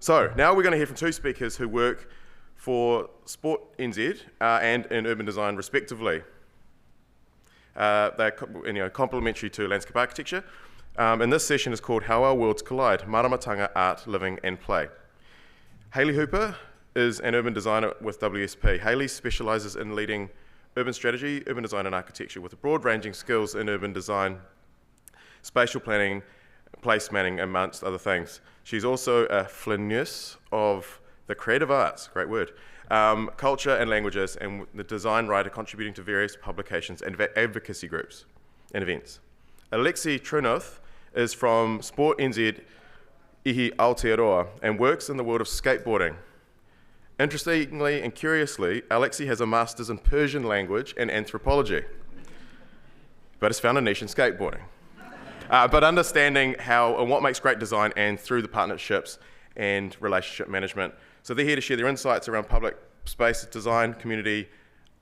So now we're going to hear from two speakers who work for Sport NZ and in urban design respectively. They're complementary to landscape architecture. And this session is called How Our Worlds Collide, Maramatanga, Art, Living and Play. Hayley Hooper is an urban designer with WSP. Hayley specialises in leading urban strategy, urban design and architecture with broad-ranging skills in urban design, spatial planning, placemanning, amongst other things. She's also a flaneur of the creative arts, great word, culture and languages, and the design writer contributing to various publications and advocacy groups and events. Alexi Trenouth is from Sport NZ Ihi Aotearoa and works in the world of skateboarding. Interestingly and curiously, Alexi has a master's in Persian language and anthropology, but has found a niche in skateboarding. But understanding how and what makes great design and through the partnerships and relationship management. So they're here to share their insights around public space design, community,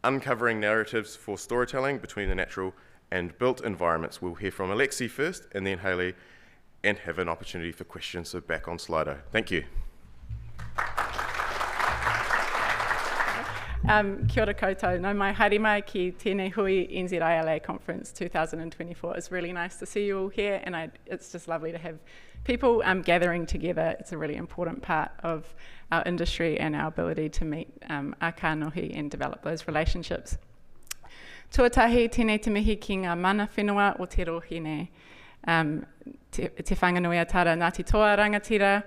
uncovering narratives for storytelling between the natural and built environments. We'll hear from Alexi first and then Hayley and have an opportunity for questions. So back on Slido. Thank you. Kia ora koutou. No mai haere mai ki tēnei hui NZILA conference 2024. It's really nice to see you all here, and it's just lovely to have people gathering together. It's a really important part of our industry and our ability to meet our kānohi and develop those relationships. Tuatahi tēnei te mihi ki ngā mana whenua o te rohine. Te whanganui atara Ngāti Toa rangatira,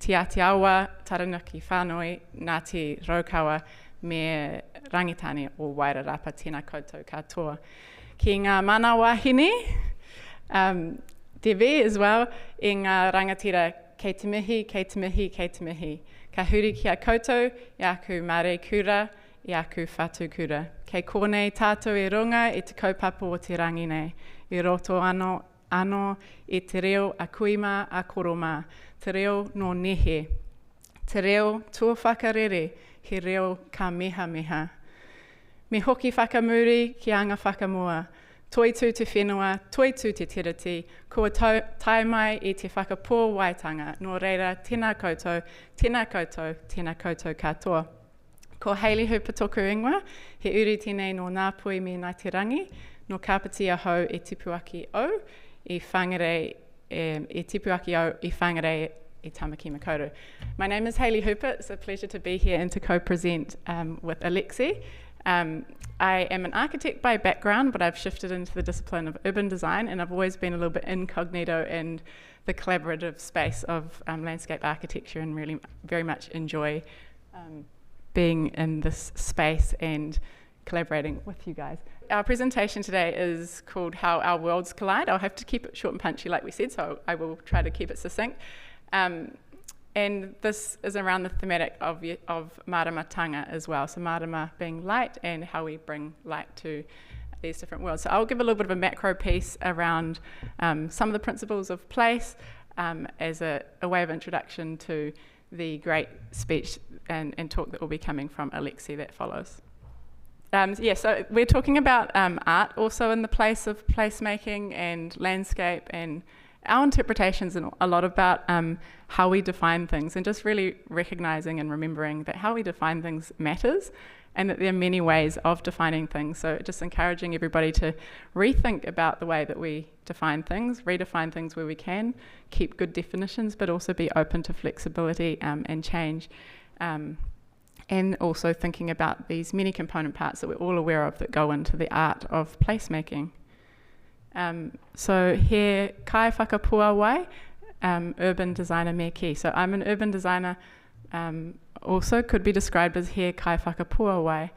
Te Awa, Taranaki whānui, Ngāti Raukawa, me rangitani o Wairarapa, tēnā koutou katoa. Ki ngā mana wahine, te ve as well, i ngā rangatira kei te mihi, kei te mihi, kei te mihi. Ka huri ki a koutou, i aku mare kura, i aku whatu kura. Kei kōnei tātou i runga i te kaupapa o te rangi nei. I roto ano i te reo a kuima a koroma. Te reo no nehe. Te reo tua whakarere, he reo ka meha meha. Me hoki whakamuri ki anga whakamua. Toi tū te whenua, toi tū te tiriti, kua tai mai i te whakapō waitanga. Nō reira, tēnā koutou, tēnā koutou, tēnā koutou katoa. Ko Hayley Hooper tōku ingoa, he uri tēnei no Ngāpui me Ngāi Te Rangi, no Kāpiti ahau e tipuaki au, i whangarei e tipuaki au i whangarei i Tamaki Makaurau. My name is Hayley Hooper. It's a pleasure to be here and to co-present with Alexi. I am an architect by background, but I've shifted into the discipline of urban design, and I've always been a little bit incognito in the collaborative space of landscape architecture, and really very much enjoy being in this space and collaborating with you guys. Our presentation today is called How Our Worlds Collide. I'll have to keep it short and punchy like we said, so I will try to keep it succinct. And this is around the thematic of maramatanga as well. So marama being light and how we bring light to these different worlds. So I'll give a little bit of a macro piece around some of the principles of place as a way of introduction to the great speech and talk that will be coming from Alexi that follows. So we're talking about art also in the place of placemaking and landscape, and our interpretations and a lot about how we define things, and just really recognizing and remembering that how we define things matters, and that there are many ways of defining things. So just encouraging everybody to rethink about the way that we define things, redefine things where we can, keep good definitions, but also be open to flexibility and change. And also thinking about these many component parts that we're all aware of that go into the art of placemaking. So here, kai whakapua wai, urban designer me ki. So I'm an urban designer, also could be described as he kai whakapua wai.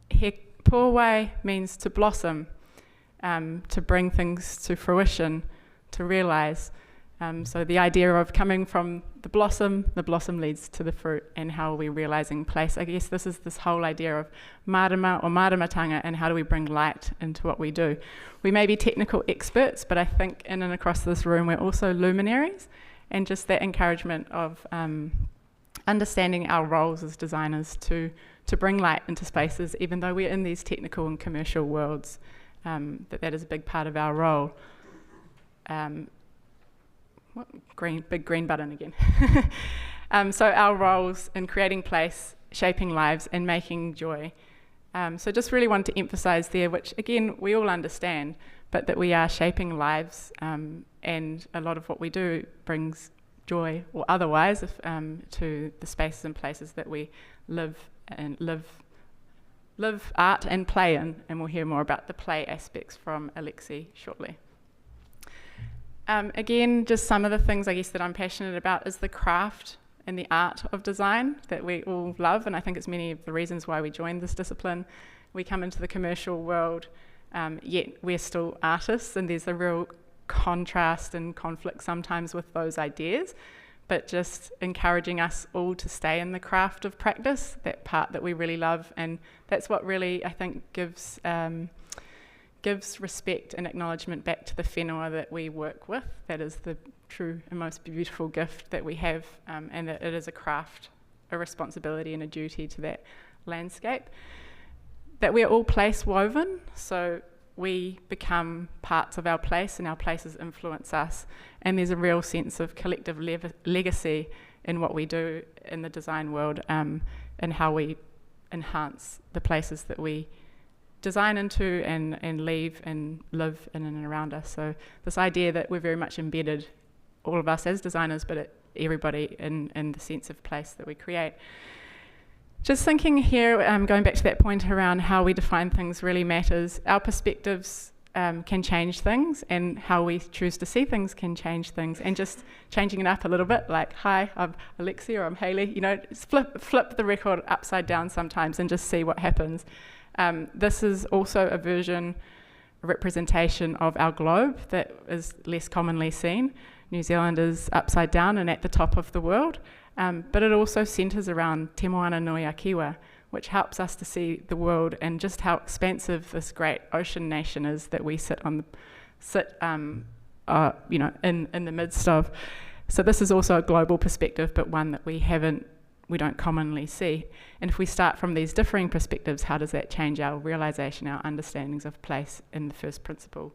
He pua wai means to blossom, to bring things to fruition, to realize. So the idea of coming from the blossom leads to the fruit, and how are we realizing place. I guess this is this whole idea of marama or maramatanga, and how do we bring light into what we do. We may be technical experts, but I think in and across this room we're also luminaries, and just that encouragement of understanding our roles as designers to bring light into spaces, even though we're in these technical and commercial worlds, that is a big part of our role. big green button again. So our roles in creating place, shaping lives, and making joy. So just really wanted to emphasise there, which again, we all understand, but that we are shaping lives, and a lot of what we do brings joy or otherwise to the spaces and places that we live art and play in, and we'll hear more about the play aspects from Alexi shortly. Again, just some of the things I guess that I'm passionate about is the craft and the art of design that we all love, and I think it's many of the reasons why we joined this discipline. We come into the commercial world, yet we're still artists, and there's a real contrast and conflict sometimes with those ideas, but just encouraging us all to stay in the craft of practice, that part that we really love, and that's what really, I think, gives respect and acknowledgement back to the whenua that we work with. That is the true and most beautiful gift that we have, and that it is a craft, a responsibility and a duty to that landscape. That we're all place woven, so we become parts of our place and our places influence us, and there's a real sense of collective legacy in what we do in the design world, and how we enhance the places that we design into and leave and live in and around us. So this idea that we're very much embedded, all of us as designers, but everybody in the sense of place that we create. Just thinking here, going back to that point around how we define things really matters. Our perspectives can change things, and how we choose to see things can change things, and just changing it up a little bit, like, hi, I'm Alexi, or I'm Hayley, just flip the record upside down sometimes and just see what happens. This is also a representation of our globe that is less commonly seen. New Zealand is upside down and at the top of the world, but it also centres around Te Moana Nui a Kiwa, which helps us to see the world and just how expansive this great ocean nation is that we sit in the midst of. So this is also a global perspective, but one that we don't commonly see. And if we start from these differing perspectives, how does that change our realisation, our understandings of place in the first principle?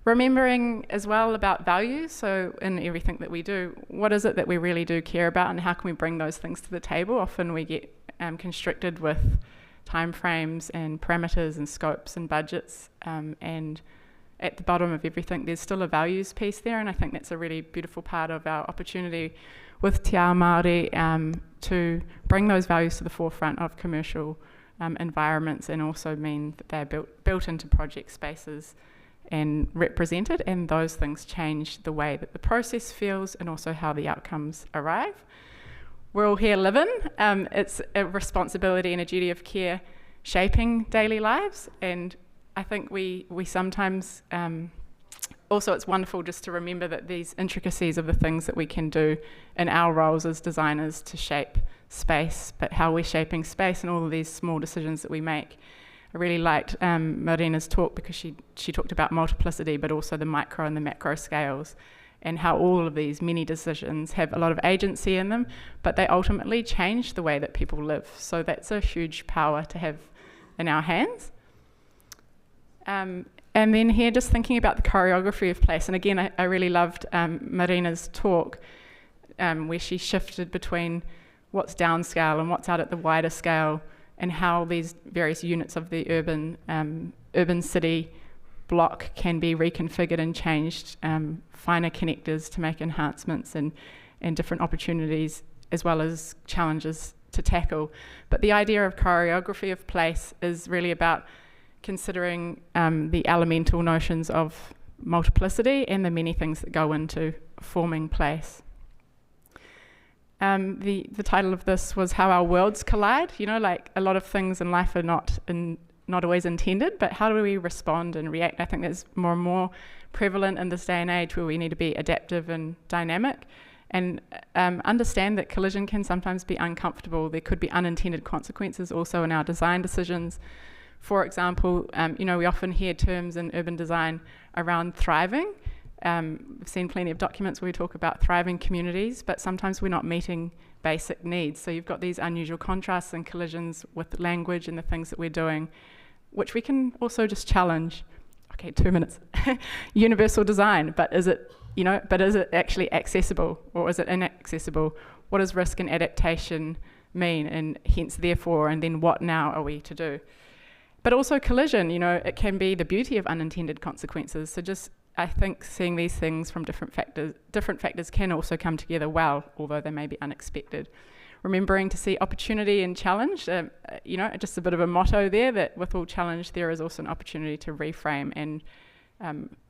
Remembering as well about values, so in everything that we do, what is it that we really do care about, and how can we bring those things to the table? Often we get constricted with timeframes and parameters and scopes and budgets, and at the bottom of everything there's still a values piece there, and I think that's a really beautiful part of our opportunity with Te Ao Māori to bring those values to the forefront of commercial environments, and also mean that they're built into project spaces and represented, and those things change the way that the process feels and also how the outcomes arrive. We're all here living. It's a responsibility and a duty of care shaping daily lives, and I think we sometimes also it's wonderful just to remember that these intricacies of the things that we can do in our roles as designers to shape space, but how we're shaping space and all of these small decisions that we make. I really liked Marina's talk because she talked about multiplicity, but also the micro and the macro scales, and how all of these mini decisions have a lot of agency in them, but they ultimately change the way that people live. So that's a huge power to have in our hands. And then here, just thinking about the choreography of place, and again, I really loved Marina's talk, where she shifted between what's downscale and what's out at the wider scale, and how these various units of the urban city block can be reconfigured and changed, finer connectors to make enhancements and different opportunities, as well as challenges to tackle. But the idea of choreography of place is really about considering the elemental notions of multiplicity and the many things that go into forming place. The title of this was How Our Worlds Collide. Like a lot of things in life are not always intended, but how do we respond and react? I think that's more and more prevalent in this day and age, where we need to be adaptive and dynamic, and understand that collision can sometimes be uncomfortable. There could be unintended consequences also in our design decisions. For example, we often hear terms in urban design around thriving. We've seen plenty of documents where we talk about thriving communities, but sometimes we're not meeting basic needs. So you've got these unusual contrasts and collisions with language and the things that we're doing, which we can also just challenge okay, 2 minutes. Universal design, but is it actually accessible, or is it inaccessible? What does risk and adaptation mean, and hence therefore, and then what now are we to do? But also collision, it can be the beauty of unintended consequences. So just, I think, seeing these things from different factors can also come together well, although they may be unexpected. Remembering to see opportunity and challenge, just a bit of a motto there, that with all challenge there is also an opportunity to reframe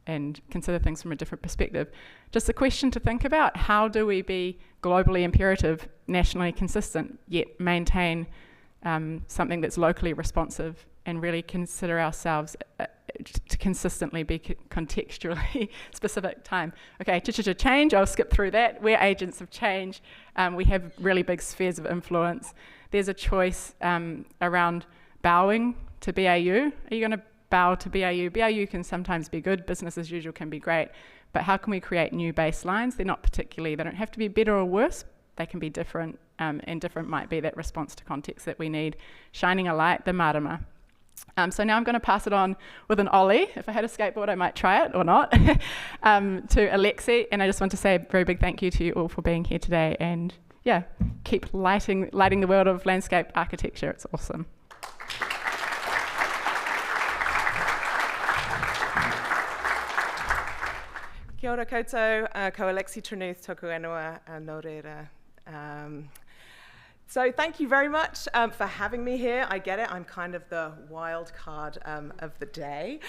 and consider things from a different perspective. Just a question to think about: how do we be globally imperative, nationally consistent, yet maintain something that's locally responsive, and really consider ourselves to consistently be contextually specific time. Okay, change, I'll skip through that. We're agents of change. We have really big spheres of influence. There's a choice around bowing to BAU. Are you going to bow to BAU? BAU can sometimes be good, business as usual can be great, but how can we create new baselines? They don't have to be better or worse, they can be different, and different might be that response to context that we need. Shining a light, the marama. So now I'm going to pass it on with an ollie. If I had a skateboard, I might try it or not, to Alexi. And I just want to say a very big thank you to you all for being here today. And yeah, keep lighting the world of landscape architecture. It's awesome. Kia ora koutou, ko Alexi Trenouth, toku anua nō reira. So thank you very much for having me here. I get it, I'm kind of the wild card of the day.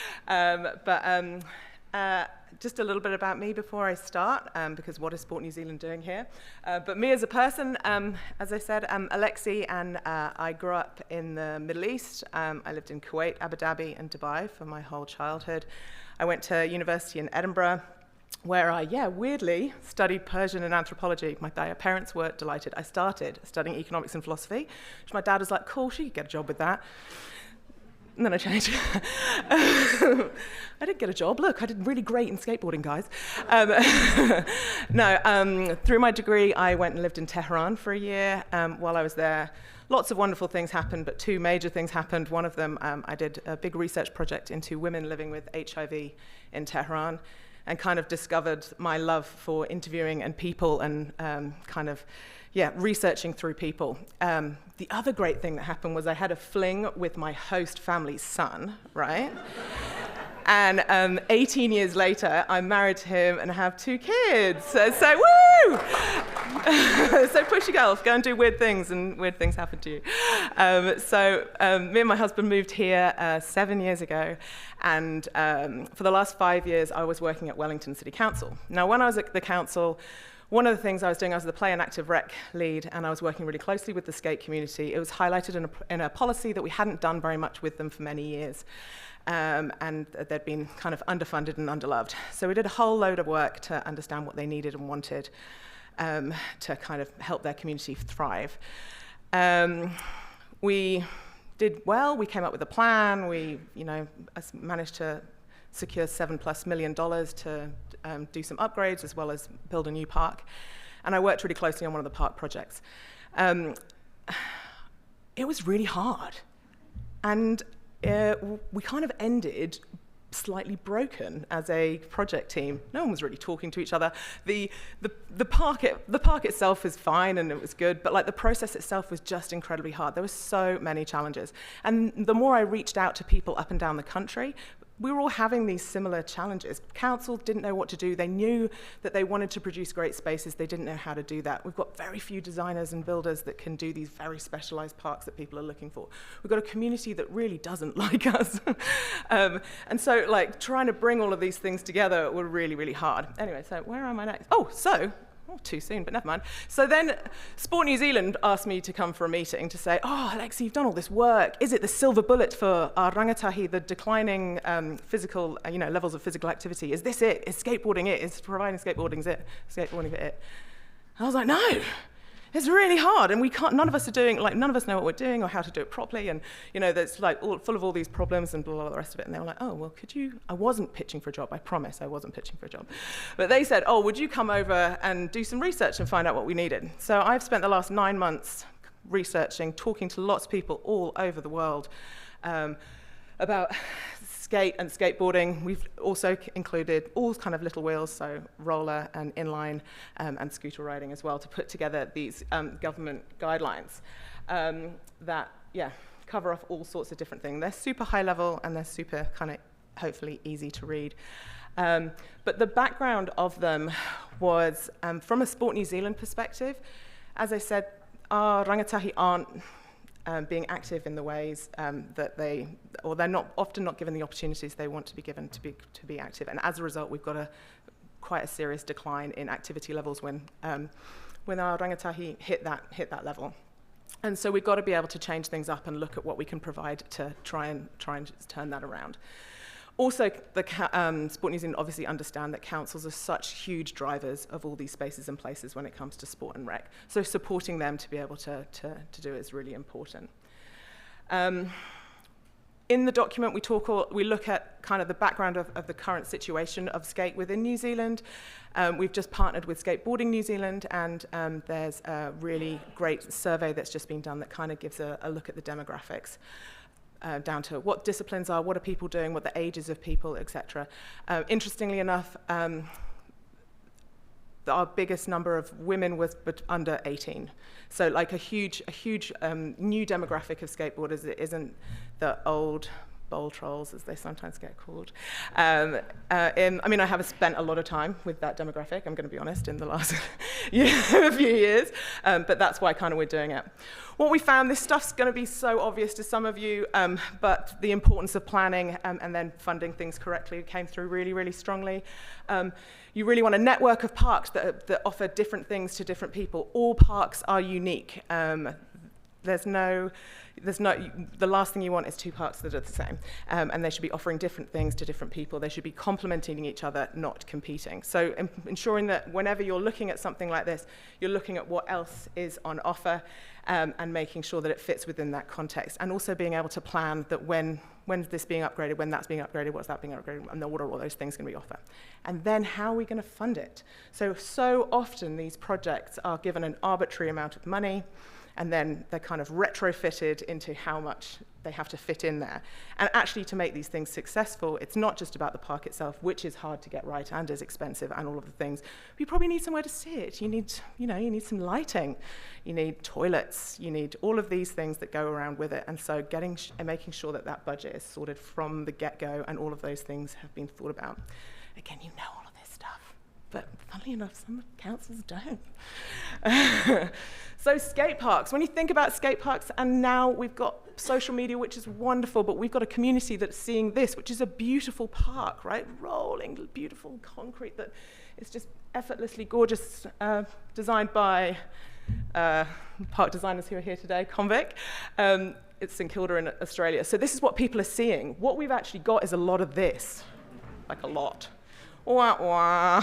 Just a little bit about me before I start, because what is Sport New Zealand doing here? But me as a person, as I said, I'm Alexi, and I grew up in the Middle East. I lived in Kuwait, Abu Dhabi, and Dubai for my whole childhood. I went to university in Edinburgh, where I, weirdly, studied Persian and anthropology. My parents were delighted. I started studying economics and philosophy, which my dad was like, cool, she could get a job with that. And then I changed. I didn't get a job. Look, I did really great in skateboarding, guys. Through my degree, I went and lived in Tehran for a year. While I was there, lots of wonderful things happened, but two major things happened. One of them, I did a big research project into women living with HIV in Tehran, and kind of discovered my love for interviewing and people and researching through people. The other great thing that happened was I had a fling with my host family's son, right? And 18 years later, I'm married to him and have 2 kids. So woo! So push yourself, go and do weird things, and weird things happen to you. Me and my husband moved here 7 years ago, and for the last 5 years, I was working at Wellington City Council. Now, when I was at the council, one of the things I was doing, I was the play and active rec lead, and I was working really closely with the skate community. It was highlighted in a policy that we hadn't done very much with them for many years. And they'd been kind of underfunded and underloved. So we did a whole load of work to understand what they needed and wanted to kind of help their community thrive. We did well. We came up with a plan. We, managed to secure $7+ million to do some upgrades as well as build a new park. And I worked really closely on one of the park projects. It was really hard. And we kind of ended slightly broken as a project team. No one was really talking to each other. The park itself is fine and it was good, but like the process itself was just incredibly hard. There were so many challenges. And the more I reached out to people up and down the country, we were all having these similar challenges. Council didn't know what to do. They knew that they wanted to produce great spaces. They didn't know how to do that. We've got very few designers and builders that can do these very specialized parks that people are looking for. We've got a community that really doesn't like us. And so like trying to bring all of these things together were really, really hard. Anyway, so where am I next? Too soon, but never mind. So then Sport New Zealand asked me to come for a meeting to say, Alexi, you've done all this work. Is it the silver bullet for our rangatahi, the declining physical, levels of physical activity? Is this it? Is skateboarding it? Is providing skateboarding it? I was like, no. It's really hard, and none of us know what we're doing or how to do it properly, and there's full of all these problems and blah, blah, blah, the rest of it. And they were like, oh, well, could you? I wasn't pitching for a job, I promise I wasn't pitching for a job. But they said, oh, would you come over and do some research and find out what we needed? So I've spent the last 9 months researching, talking to lots of people all over the world about skate and skateboarding. We've also included all kind of little wheels, so roller and inline and scooter riding as well, to put together these government guidelines that, cover off all sorts of different things. They're super high level and they're super kind of hopefully easy to read. But the background of them was, from a Sport New Zealand perspective, as I said, our rangatahi aren't being active in the ways that they're often not given the opportunities they want to be given to be active. And as a result, we've got quite a serious decline in activity levels when our rangatahi hit that level. And so we've got to be able to change things up and look at what we can provide to try and turn that around. Also, Sport New Zealand obviously understand that councils are such huge drivers of all these spaces and places when it comes to sport and rec. So supporting them to be able to do it is really important. In the document, we look at kind of the background of the current situation of skate within New Zealand. We've just partnered with Skateboarding New Zealand, and there's a really great survey that's just been done that kind of gives a look at the demographics. Down to what disciplines are, what are people doing, what the ages of people, etc. Interestingly enough, our biggest number of women was under 18. So like a huge new demographic of skateboarders. It isn't the old bowl trolls, as they sometimes get called. I have spent a lot of time with that demographic, I'm going to be honest, in the last few years, but that's why kind of we're doing it. What we found, this stuff's going to be so obvious to some of you, but the importance of planning and then funding things correctly came through really, really strongly. You really want a network of parks that offer different things to different people. All parks are unique. The last thing you want is two parks that are the same, and they should be offering different things to different people. They should be complementing each other, not competing. So ensuring that whenever you're looking at something like this, you're looking at what else is on offer and making sure that it fits within that context, and also being able to plan that when's this being upgraded, when that's being upgraded, what's that being upgraded, and what are all those things going to be offered. And then how are we going to fund it? So often these projects are given an arbitrary amount of money, and then they're kind of retrofitted into how much they have to fit in there. And actually, to make these things successful, it's not just about the park itself, which is hard to get right and is expensive and all of the things. But you probably need somewhere to sit. You need some lighting. You need toilets. You need all of these things that go around with it. And so making sure that that budget is sorted from the get-go and all of those things have been thought about. Again, you know all of this stuff. But funnily enough, some councils don't. So skate parks, when you think about skate parks, and now we've got social media, which is wonderful, but we've got a community that's seeing this, which is a beautiful park, right? Rolling, beautiful concrete that is just effortlessly gorgeous, designed by park designers who are here today, Convic. It's St Kilda in Australia. So this is what people are seeing. What we've actually got is a lot of this, like a lot. Wah, wah.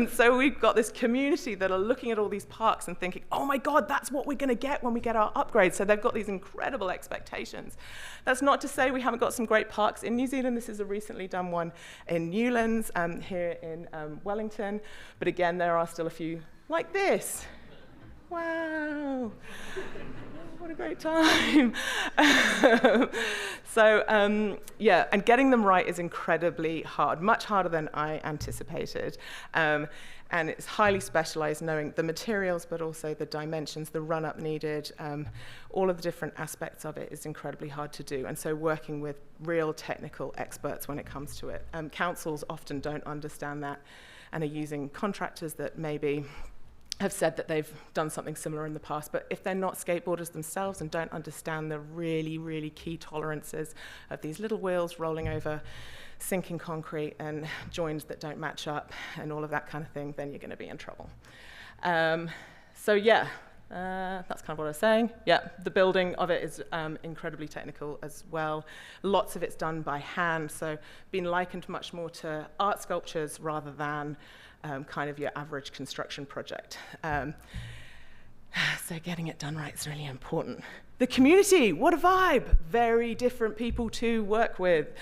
So we've got this community that are looking at all these parks and thinking, oh my God, that's what we're going to get when we get our upgrade. So they've got these incredible expectations. That's not to say we haven't got some great parks in New Zealand. This is a recently done one in Newlands, here in Wellington. But again, there are still a few like this. Wow. What a great time. And getting them right is incredibly hard, much harder than I anticipated. And it's highly specialized, knowing the materials, but also the dimensions, the run-up needed, all of the different aspects of it is incredibly hard to do. And so working with real technical experts when it comes to it. Councils often don't understand that and are using contractors that maybe have said that they've done something similar in the past, but if they're not skateboarders themselves and don't understand the really, really key tolerances of these little wheels rolling over sinking concrete and joins that don't match up and all of that kind of thing, then you're going to be in trouble. That's kind of what I was saying. Yeah, the building of it is incredibly technical as well. Lots of it's done by hand, so been likened much more to art sculptures rather than kind of your average construction project. So getting it done right is really important. The community, what a vibe. Very different people to work with.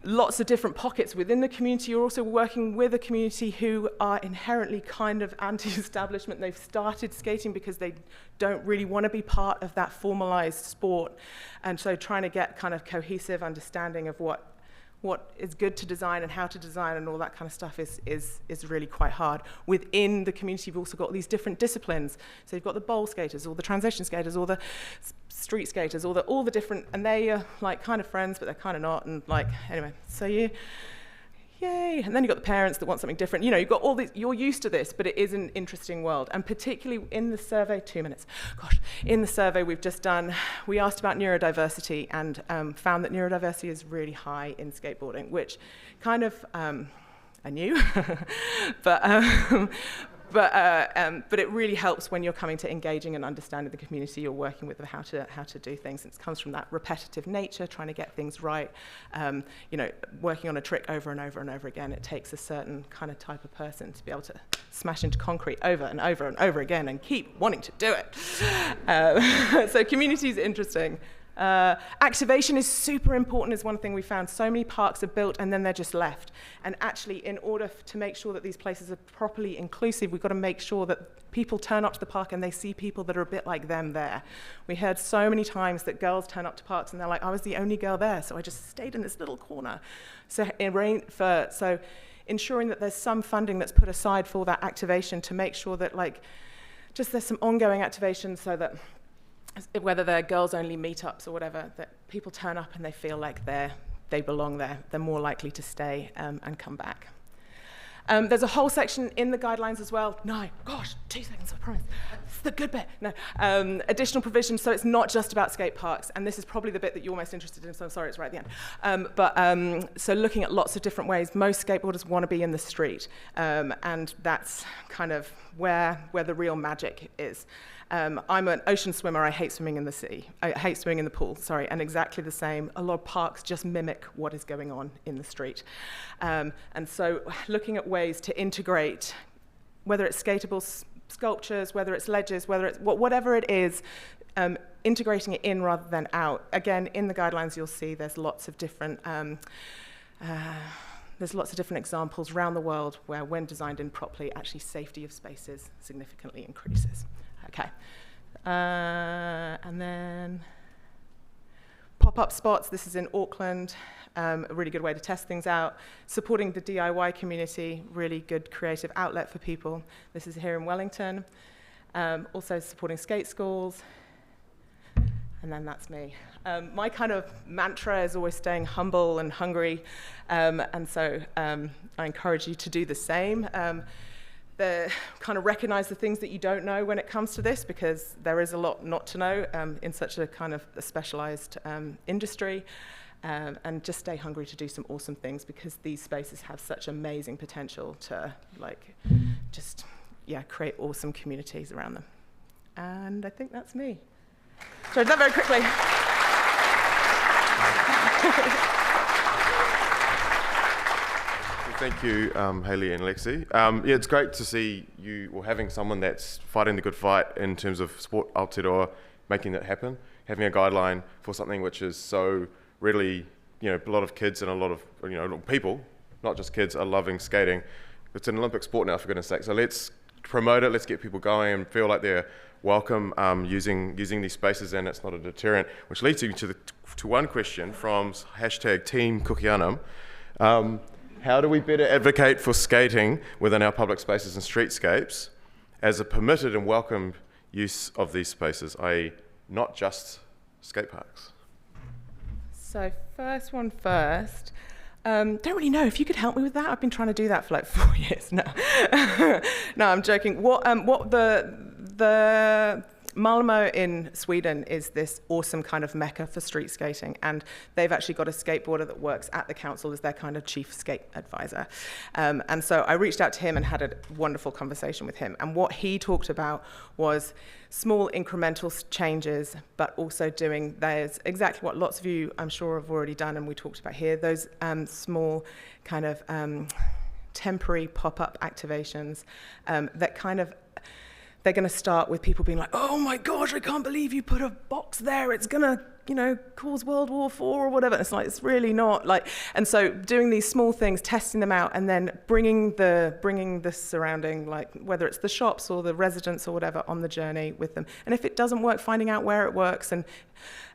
lots of different pockets within the community. You're also working with a community who are inherently kind of anti-establishment. They've started skating because they don't really want to be part of that formalized sport. And so trying to get kind of cohesive understanding of what is good to design and how to design and all that kind of stuff is really quite hard. Within the community, you've also got these different disciplines. So you've got the bowl skaters, or the transition skaters, or the street skaters, or all the different, and they are like kind of friends, but they're kind of not, and like, anyway, so yay. And then you've got the parents that want something different. You know, you've got all these, you're used to this, but it is an interesting world. And particularly in the survey, 2 minutes, gosh, in the survey we've just done, we asked about neurodiversity and found that neurodiversity is really high in skateboarding, which kind of, I knew, but it really helps when you're coming to engaging and understanding the community you're working with, how to do things. It comes from that repetitive nature, trying to get things right. You know, working on a trick over and over and over again. It takes a certain kind of type of person to be able to smash into concrete over and over and over again and keep wanting to do it. So community is interesting. Activation is super important, is one thing we found. So many parks are built and then they're just left. And actually, in order to make sure that these places are properly inclusive, we've got to make sure that people turn up to the park and they see people that are a bit like them there. We heard so many times that girls turn up to parks and they're like, I was the only girl there, so I just stayed in this little corner. So ensuring that there's some funding that's put aside for that activation to make sure that just there's some ongoing activation so that whether they're girls-only meetups or whatever, that people turn up and they feel like they belong there. They're more likely to stay and come back. There's a whole section in the guidelines as well. No, gosh, 2 seconds, I promise. It's the good bit. No, additional provisions, so it's not just about skate parks, and this is probably the bit that you're most interested in, so I'm sorry it's right at the end. So looking at lots of different ways. Most skateboarders want to be in the street, and that's kind of where the real magic is. I'm an ocean swimmer. I hate swimming in the sea. I hate swimming in the pool, sorry, and exactly the same. A lot of parks just mimic what is going on in the street. And so looking at ways to integrate, whether it's skatable sculptures, whether it's ledges, whether it's whatever it is, integrating it in rather than out. Again, in the guidelines, you'll see there's lots of different examples around the world where, when designed in properly, actually safety of spaces significantly increases. Okay, and then pop-up spots. This is in Auckland, a really good way to test things out. Supporting the DIY community, really good creative outlet for people. This is here in Wellington. Also supporting skate schools. And then that's me. My kind of mantra is always staying humble and hungry, and so I encourage you to do the same. Kind of recognize the things that you don't know when it comes to this, because there is a lot not to know in such a kind of a specialized industry, and just stay hungry to do some awesome things, because these spaces have such amazing potential to create awesome communities around them. And I think that's me. So I did that very quickly. Thank you, Hayley and Alexi. Yeah, it's great to see you, or having someone that's fighting the good fight in terms of sport Aotearoa, making that happen, having a guideline for something which is so readily, a lot of kids and a lot of, people, not just kids, are loving skating. It's an Olympic sport now, for goodness sake. So let's promote it, let's get people going and feel like they're welcome using these spaces, and it's not a deterrent, which leads you to one question from #TeamCookianum. How do we better advocate for skating within our public spaces and streetscapes as a permitted and welcome use of these spaces, i.e. not just skate parks? So first one first. Don't really know if you could help me with that. I've been trying to do that for 4 years now. No, I'm joking. What the Malmö in Sweden is this awesome kind of mecca for street skating, and they've actually got a skateboarder that works at the council as their kind of chief skate advisor. And so I reached out to him and had a wonderful conversation with him. And what he talked about was small incremental changes, but also doing, there's exactly what lots of you, I'm sure, have already done, and we talked about here, those small kind of temporary pop-up activations that kind of, they're going to start with people being like, oh my gosh, I can't believe you put a box there. It's going to cause World War IV or whatever. It's like, it's really not like, and so doing these small things, testing them out, and then bringing the surrounding, like whether it's the shops or the residents or whatever, on the journey with them. And if it doesn't work, finding out where it works, and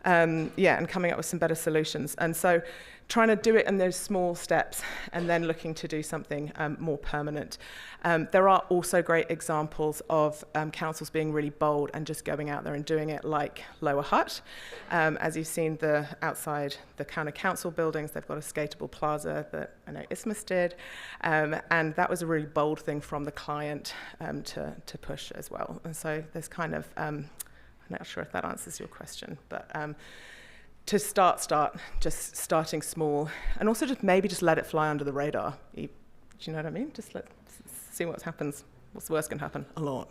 and coming up with some better solutions. And so trying to do it in those small steps, and then looking to do something more permanent. There are also great examples of councils being really bold and just going out there and doing it, like Lower Hutt. As you've seen, outside the kind of council buildings, they've got a skatable plaza that I know Isthmus did, and that was a really bold thing from the client to push as well. And so there's kind of, I'm not sure if that answers your question, but to start, just starting small, and also just let it fly under the radar. Do you know what I mean? Just see what happens. What's the worst can happen? A lot.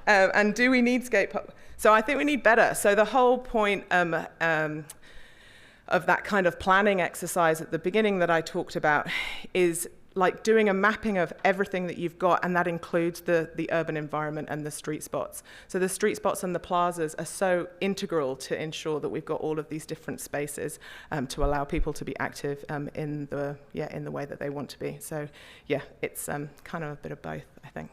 And do we need skate park? So I think we need better. So the whole point of that kind of planning exercise at the beginning that I talked about is like doing a mapping of everything that you've got, and that includes the urban environment and the street spots. So the street spots and the plazas are so integral to ensure that we've got all of these different spaces to allow people to be active in the way that they want to be. So yeah, it's kind of a bit of both, I think.